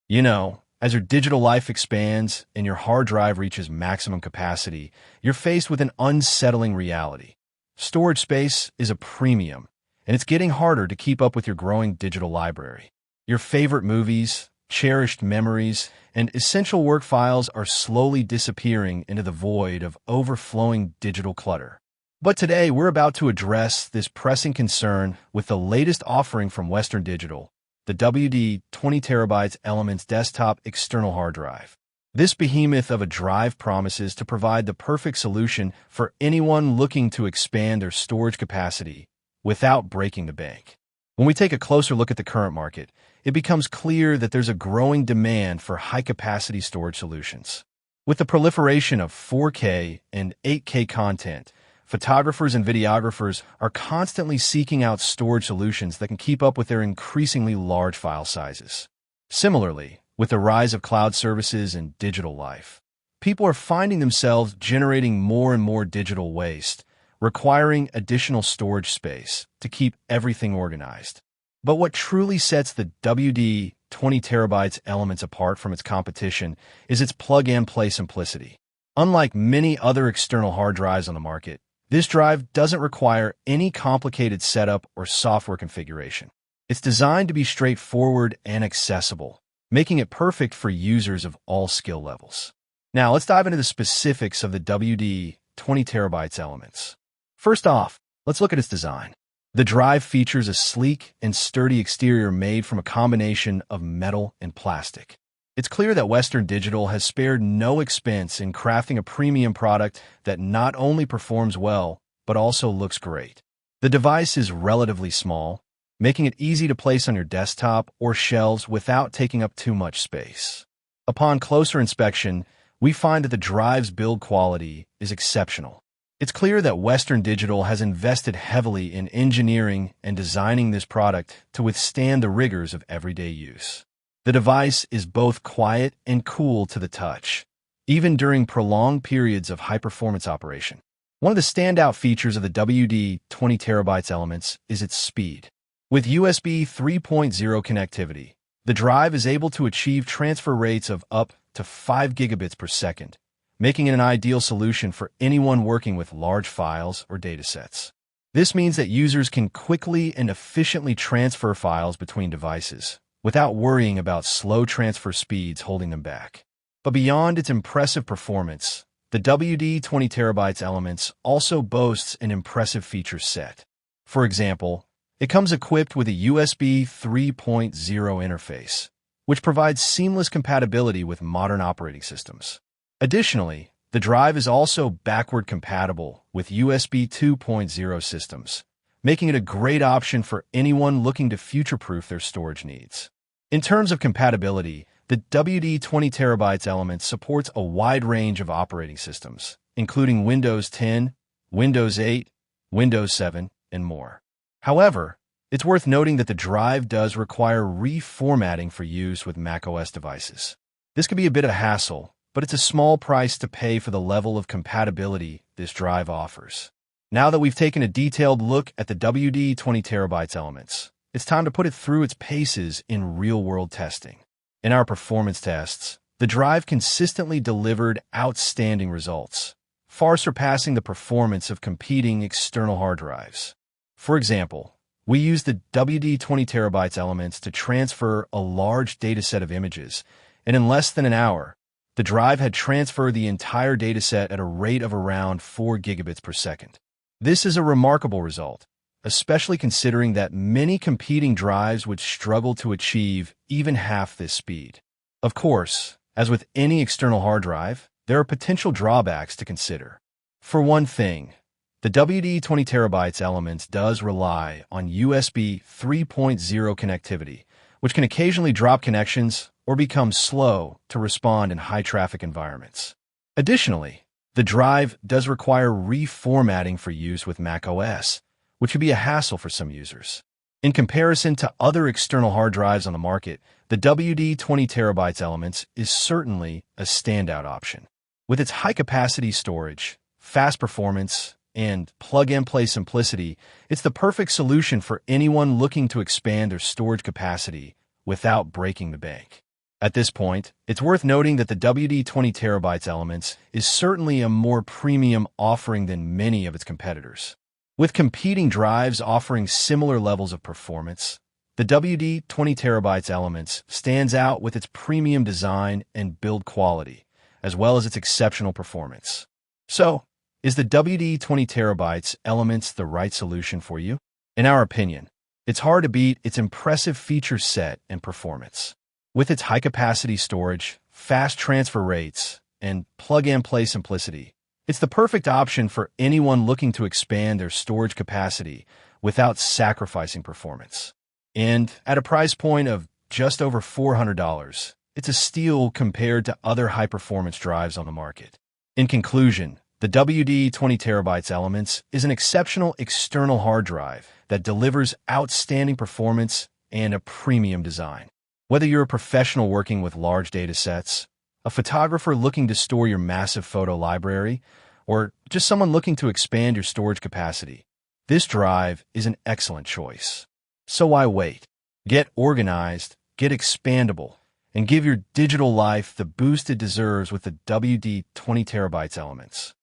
As your digital life expands and your hard drive reaches maximum capacity, you're faced with an unsettling reality. Storage space is a premium, and it's getting harder to keep up with your growing digital library. Your favorite movies, cherished memories, and essential work files are slowly disappearing into the void of overflowing digital clutter. But today, we're about to address this pressing concern with the latest offering from Western Digital, the WD 20TB Elements Desktop External Hard Drive. This behemoth of a drive promises to provide the perfect solution for anyone looking to expand their storage capacity without breaking the bank. When we take a closer look at the current market, it becomes clear that there's a growing demand for high-capacity storage solutions. With the proliferation of 4K and 8K content, photographers and videographers are constantly seeking out storage solutions that can keep up with their increasingly large file sizes. Similarly, with the rise of cloud services and digital life, people are finding themselves generating more and more digital waste, requiring additional storage space to keep everything organized. But what truly sets the WD 20TB Elements apart from its competition is its plug-and-play simplicity. Unlike many other external hard drives on the market, this drive doesn't require any complicated setup or software configuration. It's designed to be straightforward and accessible, making it perfect for users of all skill levels. Now, let's dive into the specifics of the WD 20TB Elements. First off, let's look at its design. The drive features a sleek and sturdy exterior made from a combination of metal and plastic. It's clear that Western Digital has spared no expense in crafting a premium product that not only performs well, but also looks great. The device is relatively small, making it easy to place on your desktop or shelves without taking up too much space. Upon closer inspection, we find that the drive's build quality is exceptional. It's clear that Western Digital has invested heavily in engineering and designing this product to withstand the rigors of everyday use. The device is both quiet and cool to the touch, even during prolonged periods of high-performance operation. One of the standout features of the WD 20TB Elements is its speed. With USB 3.0 connectivity, the drive is able to achieve transfer rates of up to 5 gigabits per second, making it an ideal solution for anyone working with large files or datasets. This means that users can quickly and efficiently transfer files between devices, without worrying about slow transfer speeds holding them back. But beyond its impressive performance, the WD 20TB Elements also boasts an impressive feature set. For example, it comes equipped with a USB 3.0 interface, which provides seamless compatibility with modern operating systems. Additionally, the drive is also backward compatible with USB 2.0 systems, making it a great option for anyone looking to future-proof their storage needs. In terms of compatibility, the WD 20TB Elements supports a wide range of operating systems, including Windows 10, Windows 8, Windows 7, and more. However, it's worth noting that the drive does require reformatting for use with macOS devices. This can be a bit of a hassle, but it's a small price to pay for the level of compatibility this drive offers. Now that we've taken a detailed look at the WD 20TB Elements, it's time to put it through its paces in real-world testing. In our performance tests, the drive consistently delivered outstanding results, far surpassing the performance of competing external hard drives. For example, we used the WD 20TB Elements to transfer a large dataset of images, and in less than an hour, the drive had transferred the entire dataset at a rate of around 4 gigabits per second. This is a remarkable result, especially considering that many competing drives would struggle to achieve even half this speed. Of course, as with any external hard drive, there are potential drawbacks to consider. For one thing, the WD 20TB Elements does rely on USB 3.0 connectivity, which can occasionally drop connections or become slow to respond in high-traffic environments. Additionally, the drive does require reformatting for use with macOS, which can be a hassle for some users. In comparison to other external hard drives on the market, the WD 20TB Elements is certainly a standout option. With its high-capacity storage, fast performance, and plug-and-play simplicity, it's the perfect solution for anyone looking to expand their storage capacity without breaking the bank. At this point, it's worth noting that the WD-20 terabytes Elements is certainly a more premium offering than many of its competitors. With competing drives offering similar levels of performance, the WD-20 terabytes Elements stands out with its premium design and build quality, as well as its exceptional performance. So, is the WD-20 terabytes Elements the right solution for you? In our opinion, it's hard to beat its impressive feature set and performance. With its high-capacity storage, fast transfer rates, and plug-and-play simplicity, it's the perfect option for anyone looking to expand their storage capacity without sacrificing performance. And at a price point of just over $400, it's a steal compared to other high-performance drives on the market. In conclusion, the WD-20 terabytes Elements is an exceptional external hard drive that delivers outstanding performance and a premium design. Whether you're a professional working with large data sets, a photographer looking to store your massive photo library, or just someone looking to expand your storage capacity, this drive is an excellent choice. So why wait? Get organized, get expandable, and give your digital life the boost it deserves with the WD-20 terabytes Elements.